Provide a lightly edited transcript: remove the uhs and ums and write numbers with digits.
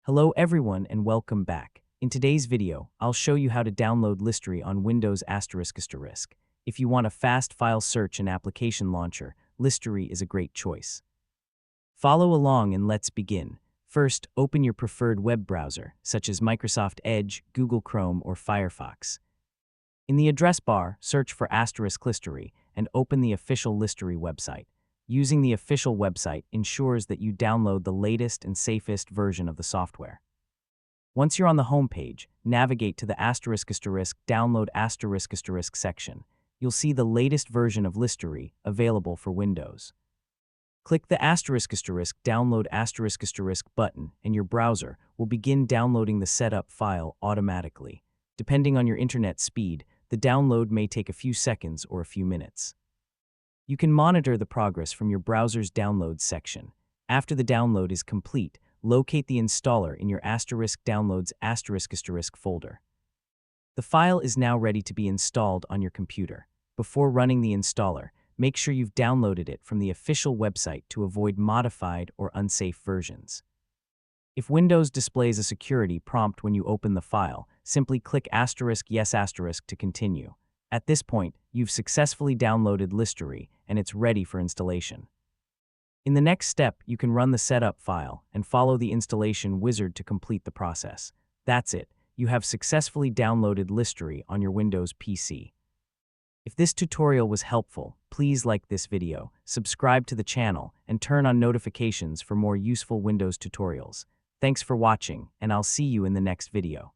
Hello everyone and welcome back. In today's video, I'll show you how to download Listary on Windows ****. If you want a fast file search and application launcher, Listary is a great choice. Follow along and let's begin. First, open your preferred web browser, such as Microsoft Edge, Google Chrome, or Firefox. In the address bar, search for **Listary and open the official Listary website. Using the official website ensures that you download the latest and safest version of the software. Once you're on the home page, navigate to the **Download** section. You'll see the latest version of Listary available for Windows. Click the **Download** button and your browser will begin downloading the setup file automatically. Depending on your internet speed, the download may take a few seconds or a few minutes. You can monitor the progress from your browser's Downloads section. After the download is complete, locate the installer in your **Downloads** folder. The file is now ready to be installed on your computer. Before running the installer, make sure you've downloaded it from the official website to avoid modified or unsafe versions. If Windows displays a security prompt when you open the file, simply click **yes** to continue. At this point, you've successfully downloaded Listary and it's ready for installation. In the next step, you can run the setup file and follow the installation wizard to complete the process. That's it. You have successfully downloaded Listary on your Windows PC. If this tutorial was helpful, please like this video, subscribe to the channel, and turn on notifications for more useful Windows tutorials. Thanks for watching, and I'll see you in the next video.